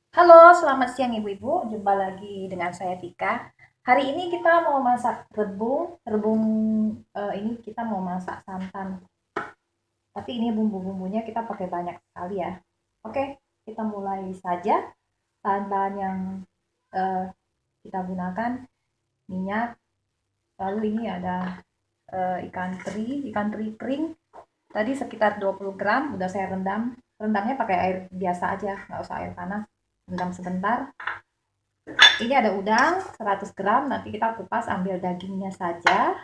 Halo, selamat siang Ibu-ibu. Jumpa lagi dengan saya Tika. Hari ini kita mau masak rebung. Rebung ini kita mau masak santan. Tapi ini bumbu-bumbunya kita pakai banyak sekali ya. Oke, kita mulai saja. Bahan-bahan yang eh, kita gunakan minyak. Lalu ini ada ikan teri kering. Tadi sekitar 20 gram. Udah saya rendam. Rendamnya pakai air biasa aja, nggak usah air panas. Rendam sebentar. Ini ada udang 100 gram, nanti kita kupas ambil dagingnya saja.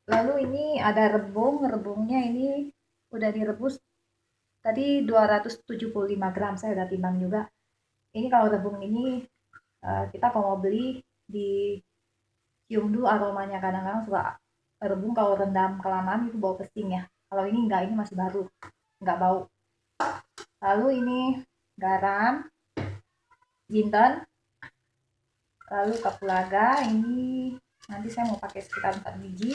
Lalu ini ada rebungnya ini udah direbus tadi 275 gram, saya udah timbang juga. Ini kalau rebung ini kita kalau mau beli di cium dulu aromanya, kadang-kadang suka rebung kalau rendam kelamaan itu bau pesing ya. Kalau ini enggak, ini masih baru, enggak bau. Lalu ini garam, jinten, lalu kapulaga ini nanti saya mau pakai sekitar 4 biji,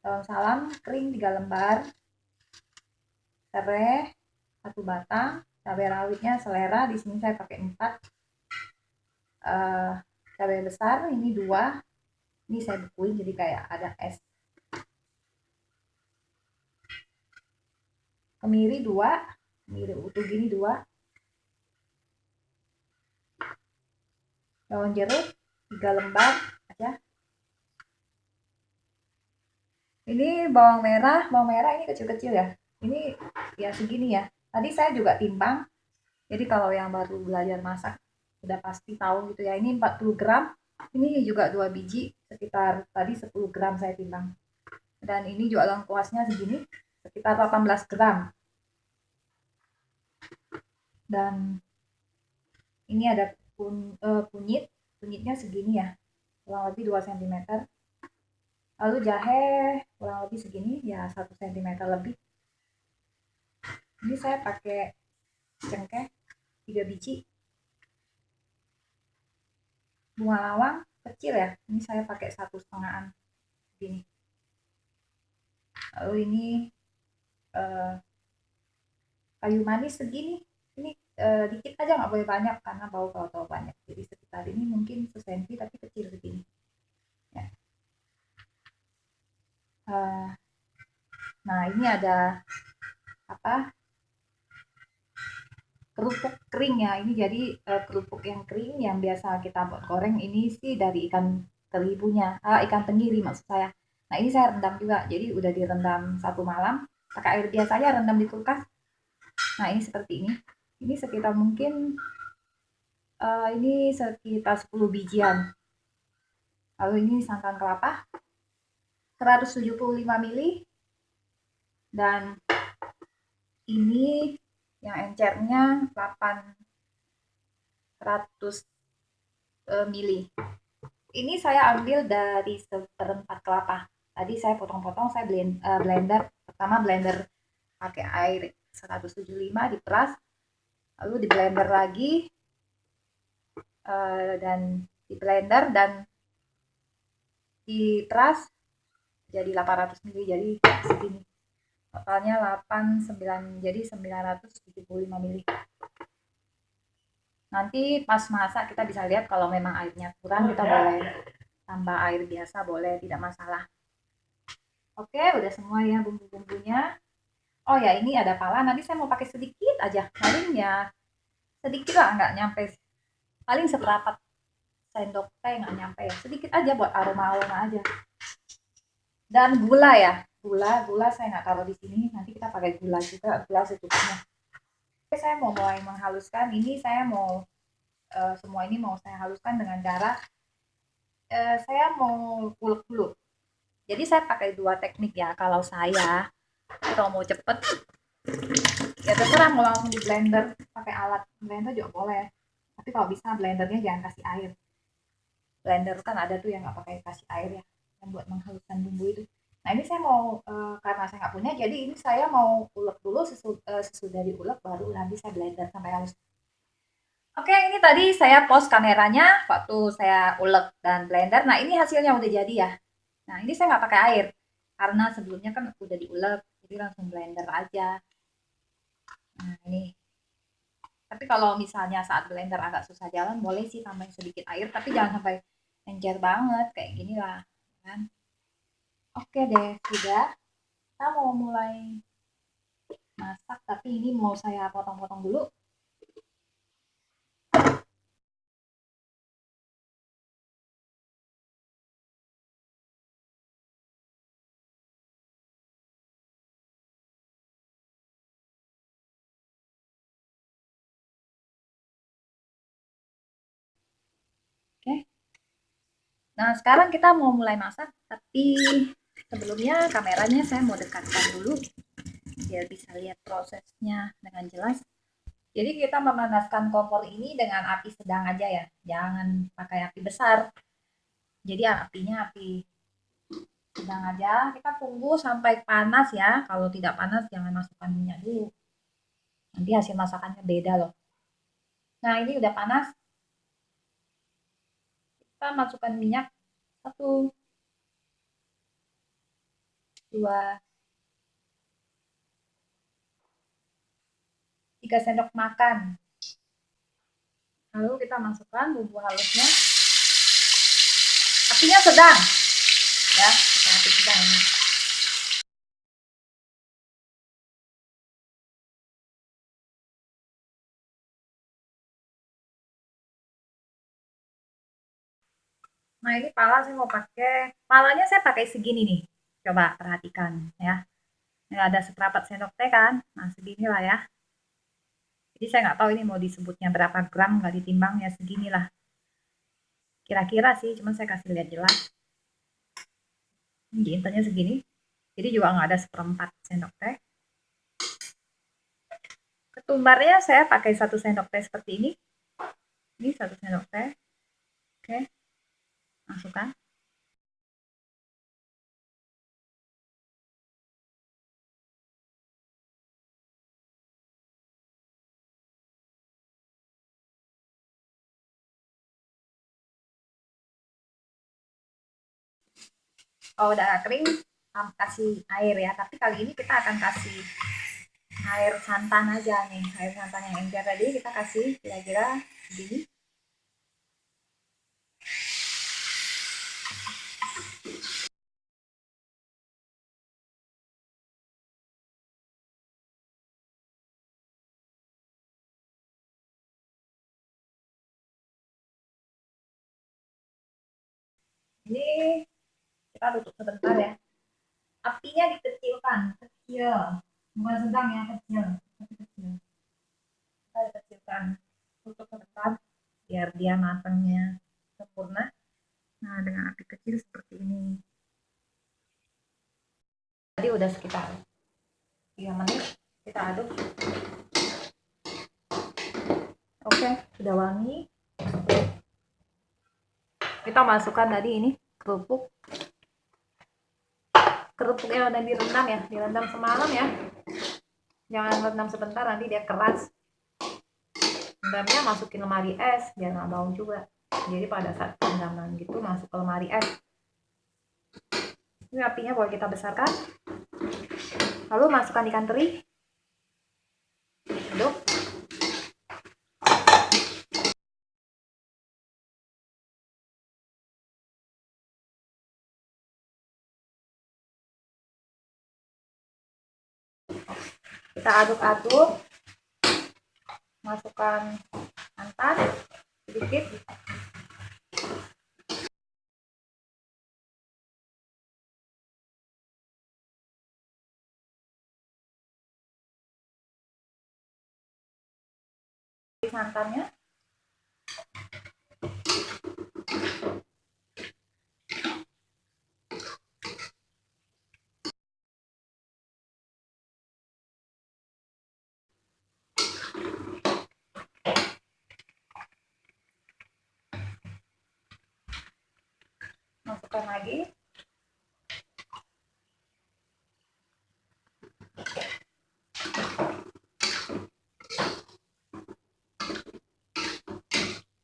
daun salam kering 3 lembar, serai 1 batang, cabai rawitnya selera, di sini saya pakai 4, cabai besar ini 2, ini saya bekuin jadi kayak ada es, kemiri 2, kemiri utuh gini 2, daun jeruk 3 lembar aja. Ini bawang merah ini kecil-kecil ya. Ini ya segini ya. Tadi saya juga timbang. Jadi kalau yang baru belajar masak udah pasti tahu gitu ya. Ini 40 gram. Ini juga 2 biji, sekitar tadi 10 gram saya timbang. Dan ini juga lengkuasnya segini, sekitar 18 gram. Dan ini ada kunyit, kunyitnya segini ya, kurang lebih 2 cm. Lalu jahe kurang lebih segini ya, 1 cm lebih. Ini saya pakai cengkeh 3 biji, bunga lawang kecil ya, ini saya pakai 1,5an gini. Lalu ini eh, kayu manis segini, ini dikit aja, nggak boleh banyak karena bau kalau terlalu banyak, jadi sekitar ini mungkin sesenti tapi kecil segini ya. Eh, nah ini ada apa, kerupuk kering ya, ini jadi kerupuk yang kering yang biasa kita buat goreng, ini sih dari ikan teribunya, ikan tenggiri maksud saya. Nah ini saya rendam juga, jadi udah direndam 1 malam pakai air biasa aja, rendam di kulkas. Nah ini seperti ini sekitar mungkin ini sekitar 10 bijian. Lalu ini santan kelapa 175 ml, dan ini yang encernya 800 mili. Ini saya ambil dari seperempat kelapa. Tadi saya potong-potong, saya blender. Pertama blender pakai air 175, diperas, lalu di blender lagi, dan di blender dan diperas jadi 800 mili, jadi segini. Totalnya 8 9 jadi 975 mili. Nanti pas masak kita bisa lihat kalau memang airnya kurang, kita boleh tambah air biasa, boleh, tidak masalah. Oke, udah semua ya bumbu-bumbunya. Oh ya, ini ada pala. Nanti saya mau pakai sedikit aja. Paling ya sedikit lah, nggak nyampe. Paling seperempat sendok teh, nggak nyampe ya. Sedikit aja buat aroma-aroma aja. Dan gula ya. Gula saya nggak taruh di sini. Nanti kita pakai gula juga, gula secukupnya. Oke, saya mau mulai menghaluskan. Ini saya mau semua ini mau saya haluskan dengan cara saya mau ulek dulu. Jadi saya pakai 2 teknik ya. Kalau mau cepet ya terserah, mau langsung di blender pakai alat blender juga boleh, tapi kalau bisa blendernya jangan kasih air. Blender kan ada tuh yang nggak pakai kasih air ya, yang buat menghaluskan bumbu itu. Nah ini saya mau karena saya nggak punya, jadi ini saya mau ulek dulu, sesudah diulek baru nanti saya blender sampai halus. Oke, ini tadi saya post kameranya waktu saya ulek dan blender. Nah ini hasilnya udah jadi ya. Nah ini saya nggak pakai air karena sebelumnya kan udah diulek, jadi langsung blender aja. Nah ini Tapi kalau misalnya saat blender agak susah jalan, boleh sih tambahin sedikit air, tapi jangan sampai encer banget kayak gini lah, kan? Oke deh, sudah. Kita mau mulai masak, tapi ini mau saya potong-potong dulu. Oke. Nah, sekarang kita mau mulai masak, tapi sebelumnya kameranya saya mau dekatkan dulu biar bisa lihat prosesnya dengan jelas. Jadi kita memanaskan kompor ini dengan api sedang aja ya, jangan pakai api besar. Jadi apinya api sedang aja. Kita tunggu sampai panas ya. Kalau tidak panas jangan masukkan minyak dulu. Nanti hasil masakannya beda loh. Nah, ini udah panas. Kita masukkan minyak 1, 2, 3 sendok makan. Lalu kita masukkan bumbu halusnya. Apinya sedang ya, api sedang ini. Nah, ini pala saya mau pakai, palanya saya pakai segini nih. Coba perhatikan ya. Ini ada seperempat sendok teh kan. Nah, segini lah ya. Jadi saya nggak tahu ini mau disebutnya berapa gram, nggak ditimbang ya, segini lah. Kira-kira sih, cuman saya kasih lihat jelas. Ini intinya segini. Jadi juga nggak ada seperempat sendok teh. Ketumbarnya saya pakai 1 sendok teh seperti ini. Ini 1 sendok teh. Oke. Masukkan. Kalau udah kering, kasih air ya. Tapi kali ini kita akan kasih air santan aja nih. Air santan yang encer tadi kita kasih kira-kira segini. Ini kita tutup sebentar ya. Apinya dikecilkan, kecil. Bukan sedang ya, kecil. Tapi kecil. Kita dikecilkan. Tutup sebentar biar dia matangnya sempurna. Nah, dengan api kecil seperti ini. Tadi udah sekitar 3 menit. Kita aduk. Oke, sudah wangi. Kita masukkan tadi ini kerupuk. Kerupuk yang udah direndam ya, direndam semalam ya. Jangan rendam sebentar, nanti dia keras. Rendamnya masukin lemari es biar nggak bau juga. Jadi pada saat rendaman gitu masuk ke lemari es. Ini apinya boleh kita besarkan. Lalu masukkan ikan teri. Aduk. Kita aduk-aduk. Masukkan santan sedikit. Santannya. Masukkan lagi.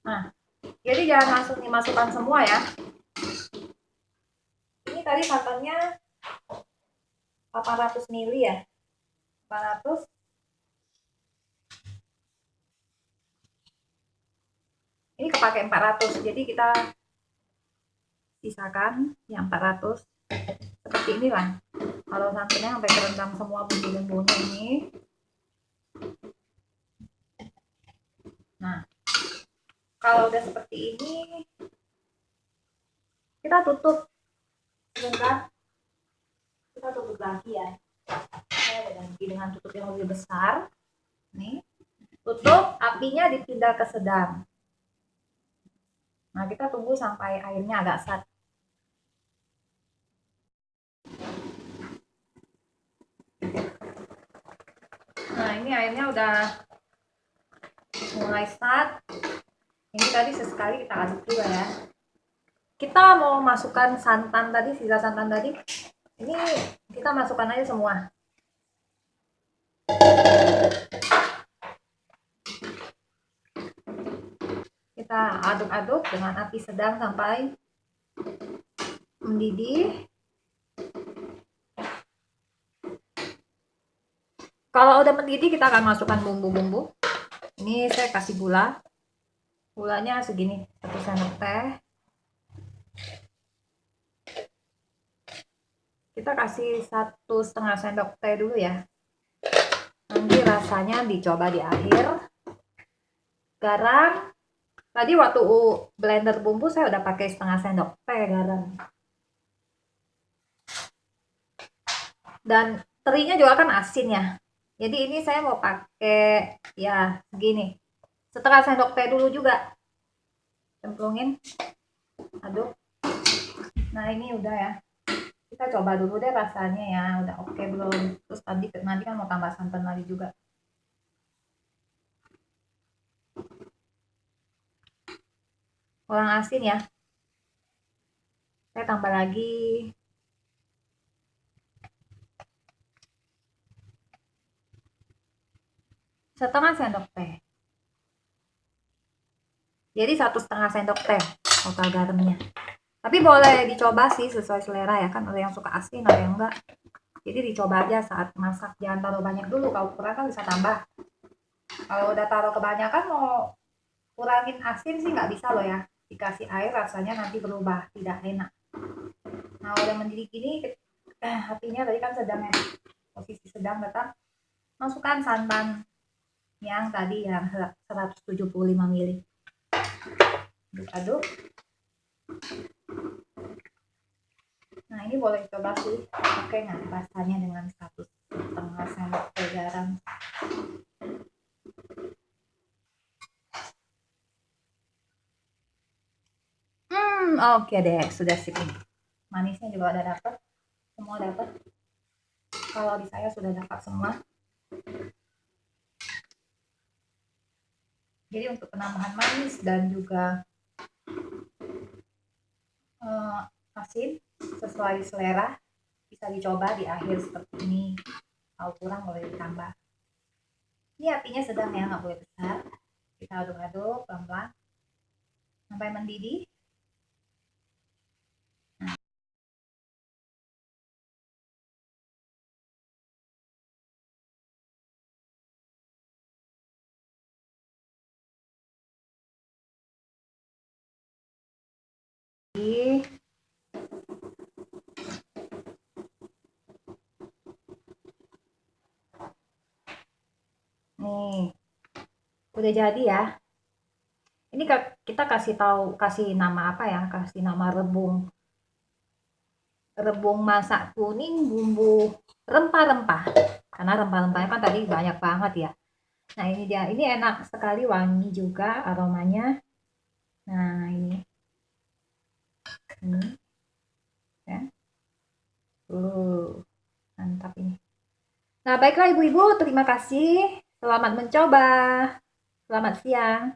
Nah, jadi jangan langsung dimasukkan semua ya. Ini tadi santannya 800 ml ya. 800. pakai 400, jadi kita sisakan yang 400 seperti inilah. Kalau santannya sampai kerendam semua bumbu-bumbunya ini. Nah, kalau udah seperti ini, kita tutup sebentar. Kita tutup lagi ya. Saya ganti dengan tutup yang lebih besar. Nih, tutup, apinya dipindah ke sedang. Nah, kita tunggu sampai airnya agak sat. Nah, ini airnya udah mulai start. Ini tadi sesekali kita aduk juga ya. Kita mau masukkan santan tadi, sisa santan tadi. Ini kita masukkan aja semua. Kita aduk-aduk dengan api sedang sampai mendidih. Kalau udah mendidih, kita akan masukkan bumbu-bumbu. Ini saya kasih gula. Gulanya segini, 1 sendok teh. Kita kasih 1,5 sendok teh dulu ya. Nanti rasanya dicoba di akhir. Garam. Tadi waktu blender bumbu saya udah pakai 1/2 sendok teh garam. Dan terinya juga kan asin ya. Jadi ini saya mau pakai ya segini. 1/2 sendok teh dulu juga. Cemplungin. Aduk. Nah, ini udah ya. Kita coba dulu deh rasanya ya, udah oke belum. Terus nanti kan mau tambah santan lagi juga. Kurang asin ya. Saya tambah lagi. Setengah sendok teh. Jadi 1,5 sendok teh total garamnya. Tapi boleh dicoba sih sesuai selera ya, kan ada yang suka asin, ada yang enggak. Jadi dicoba aja saat masak, jangan taruh banyak dulu, kalau kurang kan bisa tambah. Kalau udah taruh kebanyakan mau kurangin asin sih nggak bisa loh ya. Dikasih air rasanya nanti berubah, tidak enak. Nah, udah mendidih gini, apinya tadi kan sedang ya, posisi sedang tetap. Masukkan santan yang tadi yang 175 ml. Aduk-aduk. Nah, ini boleh coba sih, oke nggak rasanya dengan 1,5 sendok teh garam. Oke deh, sudah sip ini. Manisnya juga udah dapet, semua dapet. Kalau di saya sudah dapat semua. Jadi untuk penambahan manis dan juga asin sesuai selera bisa dicoba di akhir seperti ini. Kalau kurang boleh ditambah. Ini apinya sedang ya, nggak boleh besar. Kita aduk-aduk pelan-pelan sampai mendidih. Nih, udah jadi ya. Ini kita kasih nama apa ya? Kasih nama rebung masak kuning bumbu rempah-rempah. Karena rempah-rempahnya kan tadi banyak banget ya. Nah, ini dia. Ini enak sekali, wangi juga aromanya. Nah, ini. Ya. Mantap ini. Nah, baiklah ibu-ibu, terima kasih. Selamat mencoba. Selamat siang.